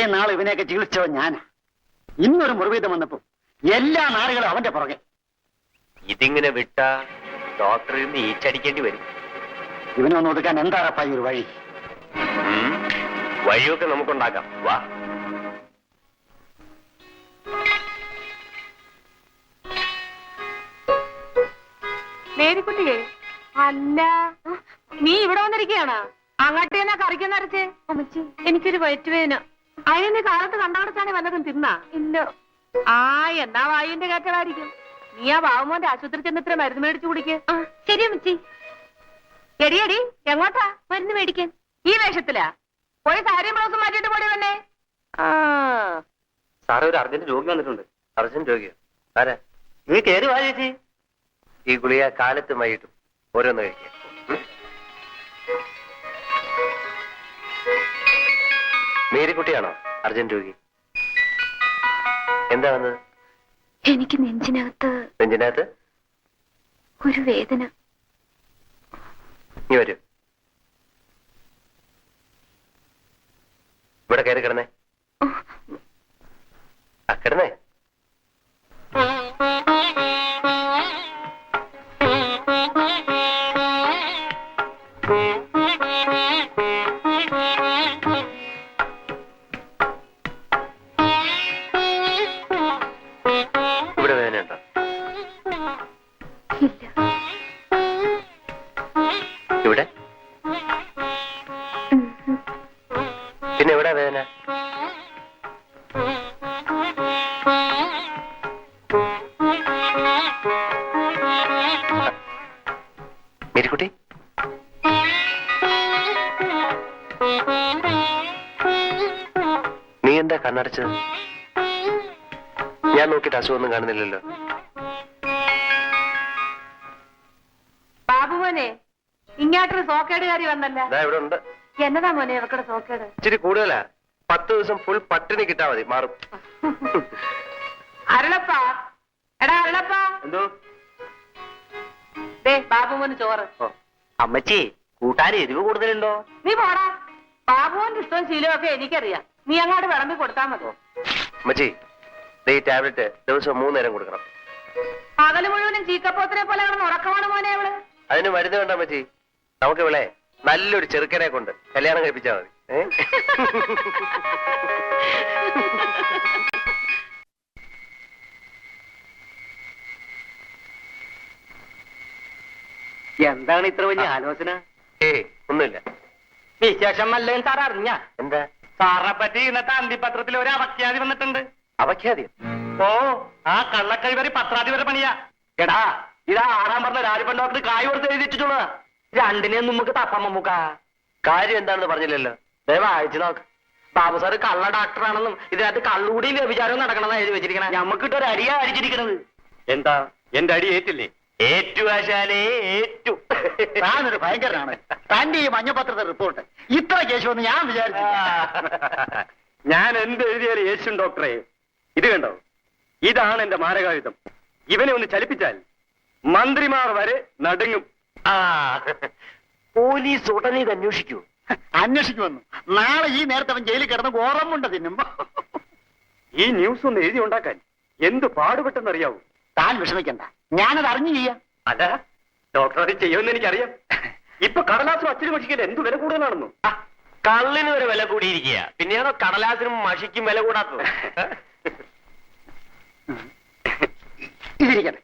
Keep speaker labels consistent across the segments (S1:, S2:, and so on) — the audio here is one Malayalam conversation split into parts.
S1: ഇത്രയും നാൾ ഇവനെയൊക്കെ ചികിത്സിച്ചോ ഞാൻ. ഇന്നൊരു മുറിവീതം വന്നപ്പോ എല്ലാ നാടുകളും അവന്റെ പുറകെ.
S2: ഇതിങ്ങനെ വിട്ട ഡോക്ടറിൽ നിന്ന് ഈച്ചടിക്കേണ്ടി വരും.
S1: ഇവനെ ഒന്ന് ഒതുക്കാൻ എന്താറപ്പാ ഈ ഒരു വഴി?
S2: വഴിയൊക്കെ നമുക്കുണ്ടാക്കാം. വാ.
S3: മേരിക്കുട്ടിയെ, അല്ല നീ ഇവിടെ വന്നിരിക്കുകയാണോ? അങ്ങോട്ടേന്നാ കറിക്കുന്ന അരച്ചേ? അമ്മച്ചി, എനിക്കൊരു വയറ്റുവേന. അതിന് നീ കാലത്ത് കണ്ടടച്ചാണെ വല്ലതും തിന്നാ? ഇല്ല. ആ, എന്നാ വായുവിന്റെ കയറ്റമായിരിക്കും. നീ ആ ബാബുമോന്റെ ആശുപത്രി ചെന്ന് ഇത്ര മരുന്ന് മേടിച്ചു കുടിക്ക്. ശരി അമ്മച്ചി. എടിയടി, എങ്ങോട്ടാ? മരുന്ന് മേടിക്കാൻ. ഈ വേഷത്തിലാ? പോയി സാരിയും ബ്ലൗസും മാറ്റിയിട്ട് പോടി വന്നേ.
S2: സാറേ, ഒരു അർജന്റ് രോഗി വന്നിട്ടുണ്ട്. അർജന്റ് രോഗിയോ? ആരാ?
S1: നീ കയറി വാ ചേച്ചി.
S2: ഈ ഗുളിക കാലത്തും വൈകിട്ടും ഓരോന്ന് കഴിക്കാം. മേരിക്കുട്ടിയാണോ അർജന്റ് രോഗി? എന്താ വന്നത്?
S4: എനിക്ക് നെഞ്ചിനകത്ത് ഒരു വേദന.
S2: നീ വരൂ. ഇവിടെ കയറി കിടന്നേ. കിടന്നേ. ഇവിടെ വേദനയുണ്ടോ? ഇവിടെ പിന്നെ എവിടെ വേദന? മേരിക്കുട്ടി, നീ എന്താ കണ്ണടച്ചത്? ഞാൻ നോക്കിയിട്ട് അസുഖമൊന്നും കാണുന്നില്ലല്ലോ.
S3: ബാബുമോനെ, ഇങ്ങോട്ടൊരു സോക്കേടുകാരി വന്നല്ല.
S2: ഇവിടെ ഉണ്ട്.
S3: എന്നതാ മോനെ ഇവക്കടെ സോക്കേട്?
S2: ഇച്ചിരി കൂടുതലാ. 10 ദിവസം ഫുൾ പട്ടിണി കിട്ടാ മതി, മാറും.
S3: അരുളപ്പാ, എടാ അരുളപ്പാ.
S2: എന്തോ?
S3: ബാബുമോന് ചോറ്.
S2: അമ്മച്ചി, കൂട്ടാൻ എരിവ് കൂടുതലുണ്ടോ?
S3: നീ പോടാ. ബാബുവിന്റെ ഇഷ്ടവും ശീലവും ഒക്കെ എനിക്കറിയാം. നീ അങ്ങോട്ട് വിളമ്പി കൊടുത്താൽ മതി.
S2: അമ്മച്ചി, ഈ ടാബ്ലറ്റ് ദിവസം 3 നേരം കൊടുക്കണം.
S3: പകല് മുഴുവനും ചീക്കപ്പോത്തിനെ പോലെ കിടന്ന് ഉറക്കമാണ് മോനെ അവള്.
S2: അതിന് മരുന്ന് വേണ്ട അമ്മച്ചി. നമുക്ക് ഇവിടെ നല്ലൊരു ചെറുക്കനെ കൊണ്ട് കല്യാണം കഴിപ്പിച്ചാൽ മതി.
S1: എന്താണ് ഇത്ര വലിയ ആലോചന?
S2: ഒന്നുമില്ല.
S1: വിശേഷം നല്ലതും സാർ അറിഞ്ഞ?
S2: എന്താ?
S1: സാറിനെ പറ്റി ഇന്നത്തെ അന്തിപത്രത്തിൽ ഒരു അപഖ്യാതി വന്നിട്ടുണ്ട്.
S2: അപഖ്യാതി?
S1: ഓ, ആ കള്ളക്കഴിവറി പത്രാധിപര പണിയാ. എടാ, ഇതാ 6-ാം പറഞ്ഞ രാജപ്പൻ ഡോക്ടർ കായ് കൊടുത്ത് എഴുതിച്ചിട്ടുള്ളതാ. രണ്ടിനെയും നമുക്ക് തപ്പാം മമ്മൂക്ക.
S2: കാര്യം എന്താണെന്ന് പറഞ്ഞില്ലല്ലോ.
S1: വായിച്ചു നോക്ക്. ബാബു സാറ് കള്ള ഡോക്ടറാണെന്നും ഇതിനകത്ത് കള്ളുകൂടിയും വ്യഭിചാരവും നടക്കണമെന്നാ എഴുതി വെച്ചിരിക്കണ. ഞമ്മക്കിട്ടൊരു അടിയാ അടിച്ചിരിക്കണത്.
S2: എന്താ, എന്റെ അടി ഏറ്റില്ലേ?
S1: ഏറ്റുവാശാലേ ഏറ്റു. താനൊരു ഭയങ്കരനാണ്. തന്റെ ഈ മഞ്ഞപത്രത്തെ റിപ്പോർട്ട് ഇത്ര കേശവെന്ന് ഞാൻ വിചാരിച്ചു.
S2: ഞാൻ എന്ത് എഴുതിയാലും യേശുൻ ഡോക്ടറെ. ഇത് കണ്ടോ? ഇതാണ് എന്റെ മാരകായുധം. ഇവനെ ഒന്ന് ചലിപ്പിച്ചാൽ മന്ത്രിമാർ വരെ നടുങ്ങും.
S1: പോലീസ് ഉടനെ ഇത് അന്വേഷിക്കൂ. അന്വേഷിക്കുമെന്നു. നാളെ ഈ നേരത്തെ അവൻ ജയിലിൽ കിടന്ന് ഓർമ്മുണ്ട് തിന്നുമ്പോ.
S2: ഈ ന്യൂസ് ഒന്ന് എഴുതി ഉണ്ടാക്കാൻ എന്ത് പാടുപെട്ടെന്നറിയാവൂ.
S1: താൻ വിഷമിക്കണ്ട, ഞാനത് അറിഞ്ഞു ചെയ്യാം.
S2: അല്ല, ഡോക്ടർ അത് ചെയ്യുമെന്ന് എനിക്കറിയാം. ഇപ്പൊ കടലാസും അച്ഛനും മഷിക്കല് എന്ത് വില കൂടുതലാണെന്നു.
S1: കള്ളിന് ഒരു വില കൂടിയിരിക്കുക, പിന്നെയാണോ കടലാസിനും മഷിക്കും വില കൂടാത്തത്? ഇതിരിക്കട്ടെ.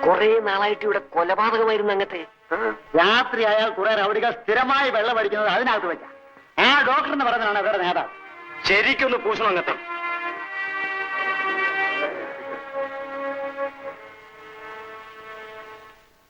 S2: കുറെ നാളായിട്ട് ഇവിടെ കൊലപാതകമായിരുന്നു അങ്ങത്തെ.
S1: രാത്രി അയാൾ കുറെ റൗഡികൾ സ്ഥിരമായി വെള്ളം അടിക്കുന്നത് അതിനകത്ത് വെച്ച ആ ഡോക്ടർ എന്ന് പറയുന്നതാണ് അവരുടെ നേതാവ്.
S2: ശരിക്കൊന്ന് പൂശണം അങ്ങത്തെ.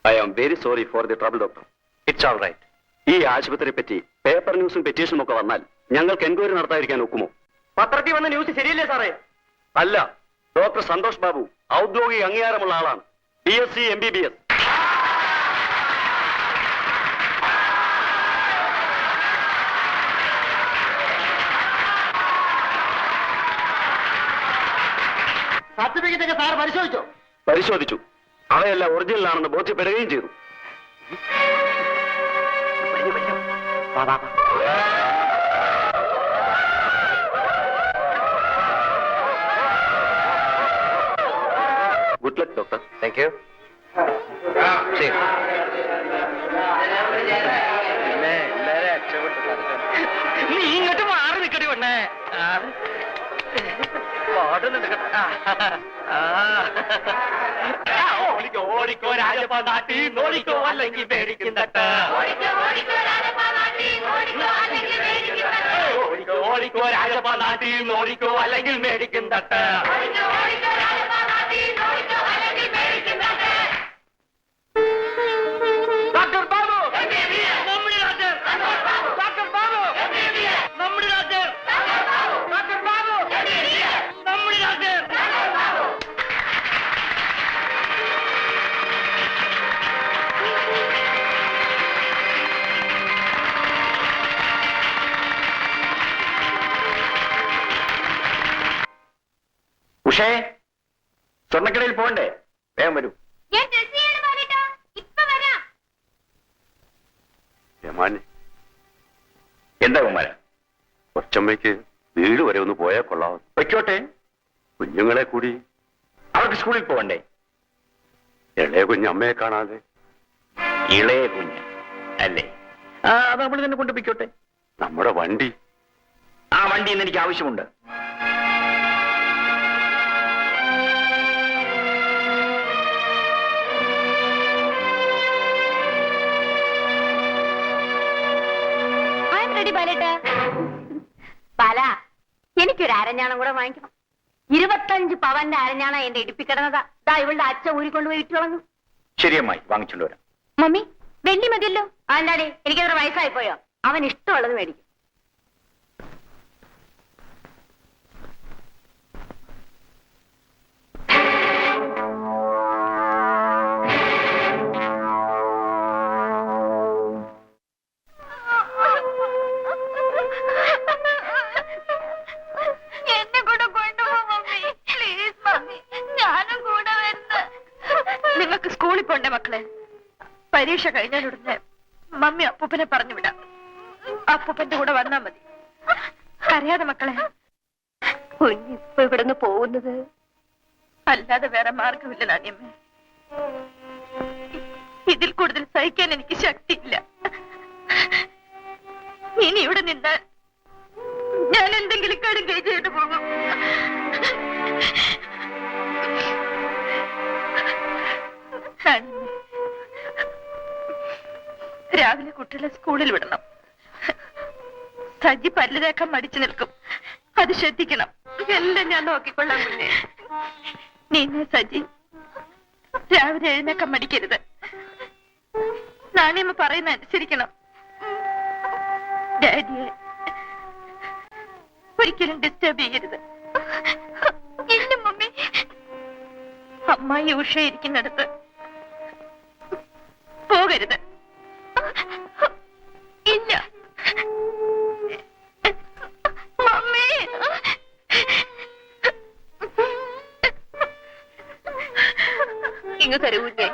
S5: I am very sorry for the trouble, doctor.
S2: It's all right.
S5: ഈ ആശുപത്രിയെ പറ്റി പേപ്പർ ന്യൂസും പെറ്റീഷനും ഒക്കെ വന്നാൽ ഞങ്ങൾക്ക് എൻക്വയറി നടത്താതിരിക്കാൻ ഒക്കുമോ?
S2: പത്രത്തിൽ വന്ന ന്യൂസ് ശരിയല്ലേ സാറേ?
S5: അല്ല, ഡോക്ടർ സന്തോഷ് ബാബു ഔദ്യോഗിക അംഗീകാരമുള്ള ആളാണ്. BSc MBBS.
S1: സർട്ടിഫിക്കറ്റ് ഒക്കെ സാർ പരിശോധിച്ചോ?
S5: പരിശോധിച്ചു. അവയെല്ലാം ഒറിജിനലാണെന്ന് ബോധ്യപ്പെടുകയും ചെയ്തു. Good luck doctor.
S1: Thank you. നീ ഇങ്ങോട്ട് മാറി നിൽക്കടി പെണ്ണേ. ഓടിക്കോ ഓടിക്കോ രാജപാട്ടി ഓടിക്കോ അല്ലെങ്കിൽ മേടിക്കും തട്ട്. ഓടിക്കോ ഓടിക്കോ രാജപാട്ടി ഓടിക്കോ അല്ലെങ്കിൽ മേടിക്കും തട്ട്. ഡോക്ടർ ബാബു നമ്മുടെ ഡോക്ടർ. ഡോക്ടർ ബാബു നമ്മുടെ ഡോക്ടർ. ഡോക്ടർ ബാബു നമ്മുടെ ഡോക്ടർ.
S5: ഉഷേ, സ്വർണ്ണക്കടയിൽ പോകണ്ടേ? വേഗം വരൂ. എന്താ കുമാര? കൊച്ചമ്മയ്ക്ക് വീട് വരെ ഒന്ന് പോയാൽ കൊള്ളാം. വയ്ക്കോട്ടെ, കുഞ്ഞുങ്ങളെ കൂടി. അവർക്ക് സ്കൂളിൽ പോകണ്ടേ? ഇളയ കുഞ്ഞ് അമ്മയെ കാണാതെ. ഇളയ കുഞ്ഞ് അല്ലേ? അത് നമ്മൾ തന്നെ കൊണ്ടുപോയിക്കോട്ടെ. നമ്മുടെ വണ്ടി. ആ വണ്ടി ഇന്ന് എനിക്ക് ആവശ്യമുണ്ട്.
S4: ബാല, എനിക്കൊരു അരഞ്ഞാണം കൂടെ വാങ്ങിക്കണം. 25 പവന്റെ അരഞ്ഞാണ എന്റെ ഇടിപ്പിക്കിടന്നതാ. ദാ ഇവളുടെ അച്ഛൻ ഊരിക്കൊണ്ടുപോയി ഇട്ടു കളഞ്ഞു.
S5: ശരിയമ്മായി, വാങ്ങിച്ചോണ്ട് വരാം.
S4: മമ്മി, വെള്ളി മതിയല്ലോ. എന്താടി, എനിക്കത്ര വയസ്സായി പോയോ? അവൻ ഇഷ്ടമുള്ളത് മേടിക്കും.
S3: നിങ്ങൾക്ക് സ്കൂളിൽ പോണ്ടേ മക്കളെ? പരീക്ഷ കഴിഞ്ഞാലുടനെ മമ്മി അപ്പൂപ്പനെ പറഞ്ഞു വിടാം. അപ്പൂപ്പന്റെ കൂടെ വന്നാ മതി. കരയാതെ മക്കളെ.
S4: കുഞ്ഞിപ്പോ ഇവിടുന്ന് പോകുന്നത്
S3: അല്ലാതെ വേറെ മാർഗമില്ല നാണിയമ്മേ. ഇതിൽ കൂടുതൽ സഹിക്കാൻ എനിക്ക് ശക്തിയില്ല. ഇനി ഇവിടെ നിന്നാൽ ഞാൻ എന്തെങ്കിലും കടുകൈ ചെയ്തു പോകും. രാവിലെ കുട്ടികളെ സ്കൂളിൽ വിടണം. സജി പല്ല് തേക്കാൻ മടിച്ചു നിൽക്കും. അത് ശ്രദ്ധിക്കണം. എല്ലാം ഞാൻ നോക്കിക്കൊള്ളാം. മുന്നേ നിന്നെ സജി രാവിലെ എഴുന്നേക്കാൻ മടിക്കരുത്. നാണിയമ്മ പറയുന്ന അനുസരിക്കണം. ഡാഡിയെ ഒരിക്കലും ഡിസ്റ്റർബ് ചെയ്യരുത്. ഇല്ല മമ്മി. അമ്മായി ഉഷ ഇരിക്കുന്നിടത്ത് പോകരുത്. ഇല്ല മമ്മി. ഇങ്ങ് തരൂല്ലേ?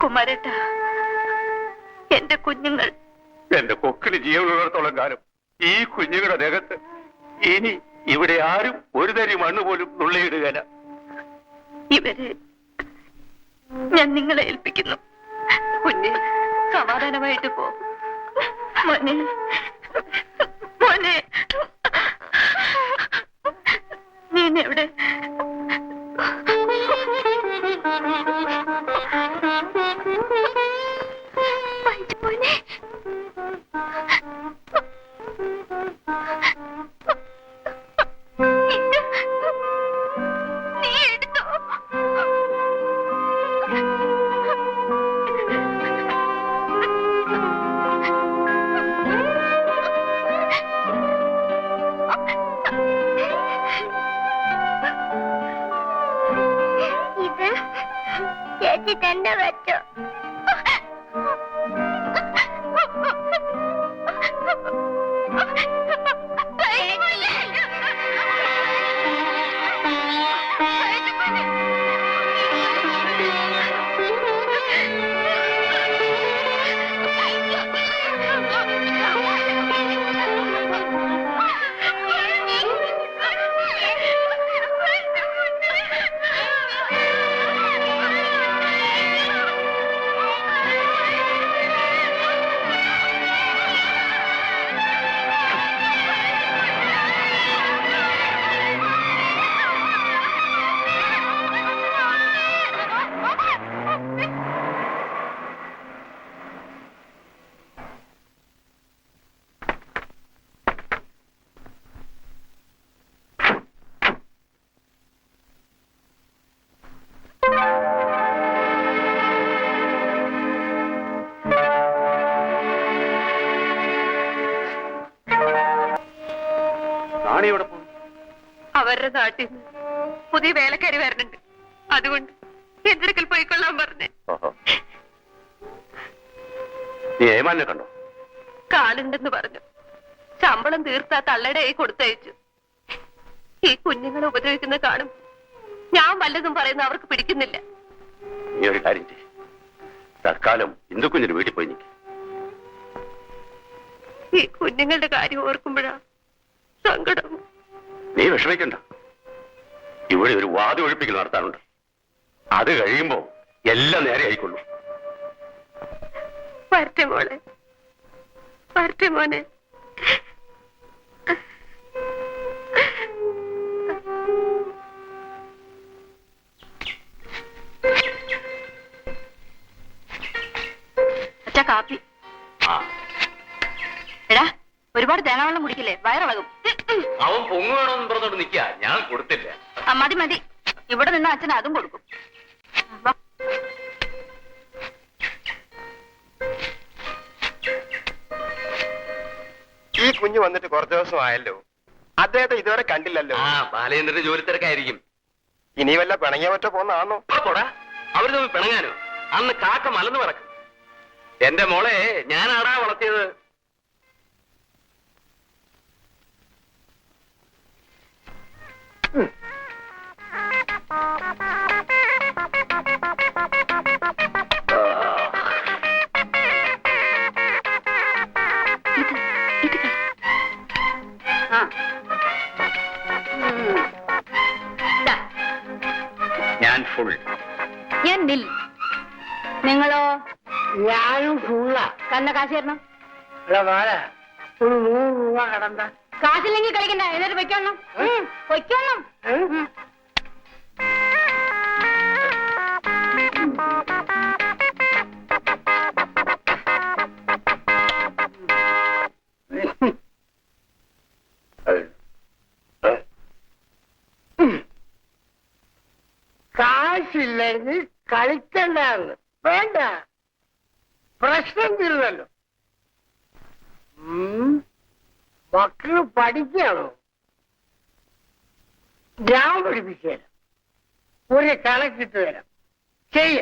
S3: കുമാരേട്ട, എന്റെ കുഞ്ഞുങ്ങൾ.
S5: എന്റെ കൊക്കിന് ജീവനുള്ളിടത്തോളം കാലം ഈ കുഞ്ഞുങ്ങളുടെ ദേഹത്ത് ഇനി ഇവിടെ ആരും ഒരു തരി മണ്ണ് പോലും നുള്ളിയിടുകയില്ല.
S3: ഇവരെ ഞാൻ നിങ്ങളെ ഏൽപ്പിക്കുന്നു. കുഞ്ഞ് സമാധാനമായിട്ട് പോ. മോനെ, മോനെ, നീ എവിടെ? മോനെ,
S4: ചേച്ചി തന്നെ വെച്ചു.
S5: റാണി എവിടെ പോകും?
S3: അവരുടെ നാട്ടിൽ നിന്ന് പുതിയ വേലക്കാരി വരണുണ്ട്. അതുകൊണ്ട് എന്റെ അടുക്കൽ പോയിക്കൊള്ളാൻ പറഞ്ഞേ.
S5: ഓഹോ. നീ ഏമാനെ കണ്ടോ?
S3: കാലുണ്ടെന്ന് പറഞ്ഞു. ശമ്പളം തീർത്താ തള്ളയുടെ കൈ കൊടുത്തയച്ചു. ഈ കുഞ്ഞുങ്ങളെ ഉപദ്രവിക്കുന്ന കാണും ഞാൻ വല്ലതും പറയുന്ന അവർക്ക് പിടിക്കുന്നില്ല.
S5: നീ ഒരു കാര്യം ചെയ്യ്. തൽക്കാലം ഇന്ദുക്കുഞ്ഞിന് വീട്ടിൽ പോയി നിൽക്കും.
S3: ഈ കുഞ്ഞുങ്ങളുടെ കാര്യം ഓർക്കുമ്പോഴാ സങ്കടം.
S5: നീ വിഷമിക്കണ്ട. ഇവിടെ ഒരു വാതി ഒഴിപ്പിക്കൽ നടത്താനുണ്ട്. അത് കഴിയുമ്പോ എല്ലാം നേരെ ആയിക്കൊള്ളൂ.
S3: വരട്ടെ മോളെ, വരട്ടെ മോനെ. അച്ഛാ കാപ്പി. എടാ ഒരുപാട് തേങ്ങാവെള്ളം കുടിക്കില്ലേ, വയറിളകും.
S1: അവൻ പൊങ്ങു വേണമെന്ന് പറഞ്ഞോണ്ട് നിൽക്കാ, ഞാൻ കൊടുത്തില്ല.
S3: മതി മതി, ഇവിടെ നിന്ന് അച്ഛൻ അതും കൊടുക്കും. വാ.
S2: ഈ കുഞ്ഞ് വന്നിട്ട് കുറച്ച് ദിവസമായല്ലോ. അദ്ദേഹത്തെ ഇതുവരെ കണ്ടില്ലല്ലോ.
S1: ആ ബാലേന്ദ്രന്റെ ജോലി തിരക്കായിരിക്കും.
S2: ഇനി വല്ല പിണങ്ങിയ പറ്റോ പോന്നാണോ?
S1: പോടാ, അവര് തമ്മിൽ പിണങ്ങാനോ? അന്ന് കാക്ക മലന്ന് പറക്കും. എന്റെ മോളെ ഞാനാടാ വളർത്തിയത്.
S5: ഞാൻ ഫുൾ.
S4: ഞാൻ നിൽ. നിങ്ങളോ?
S3: ഞാനും ഫുള്ള.
S4: കന്ന കാശ് തരണം.
S3: ഒരു 100 രൂപ കടണ്ട.
S4: കാശില്ലെങ്കിൽ കളിക്കണ്ട, എന്നിട്ട് വെക്കണം. വെക്കണം.
S3: കാശില്ലെങ്കിൽ കളിക്കണ്ടെന്ന് വേണ്ട. പ്രശ്നം തീർന്നല്ലോ. മക്കള് പഠിക്കാണോ? ഞാൻ പഠിപ്പിച്ചു തരാം. ഒരു കണക്കിട്ട് തരാം. ചെയ്യ.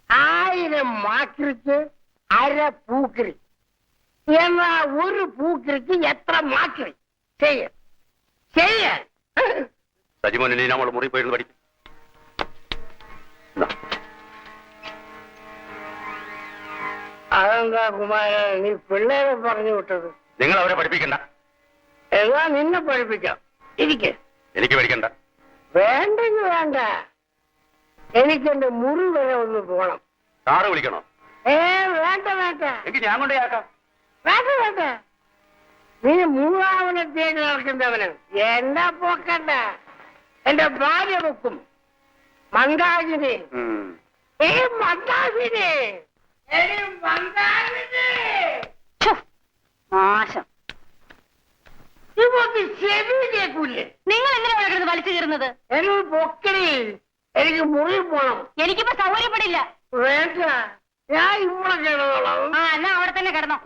S3: 1000 മാക്രിക്ക് അര പൂക്കറി. എന്നാ ഒരു പൂക്കറിക്ക് എത്ര മാക്രി? ചെയ്യാൻ
S5: സജിമോനെ നീ നമ്മളെ മുറി പോയിരുന്നു പഠിക്കും.
S3: അതെന്താ കുമാരൻ നീ പിള്ളേരെ പറഞ്ഞു വിട്ടത്?
S5: നിങ്ങൾ അവരെ പഠിപ്പിക്കണ്ട.
S3: എന്നാ നിന്നെ പഠിപ്പിക്കാം. ഇരിക്കെ.
S5: എനിക്ക് പഠിക്കണ്ട.
S3: വേണ്ടെങ്കിൽ വേണ്ട. എനിക്കെന്റെ മുറി വരെ ഒന്ന് പോണം.
S5: സാറ് വിളിക്കണോ?
S3: വേണ്ട വേണ്ട.
S5: എനിക്ക് ഞാൻ കൊണ്ടേയാക്കാം.
S3: വേണ്ട വേണ്ട. നീ മൂന്നാമനെ തേടി നടക്കുന്നവന് എന്നെ പോക്കണ്ട. എന്റെ ഭാര്യ വെക്കും. മന്ദാകിനി. മന്ദാകിനി.
S4: നാശം.
S3: ഇവർക്ക് ചെവി കേൾക്കൂലേ?
S4: നിങ്ങൾ എന്തിനാണ് കിടന്ന് വലിച്ചു കീറുന്നത്?
S3: എന്നോട് പൊക്കടി. എനിക്ക് മുറി പോണം.
S4: എനിക്കിപ്പോ സൗകര്യപ്പെടില്ല.
S3: വേണ്ട, ഞാൻ ഇവിടെ കിടന്നോളാം.
S4: എന്നാ അവിടെ തന്നെ കിടന്നോ.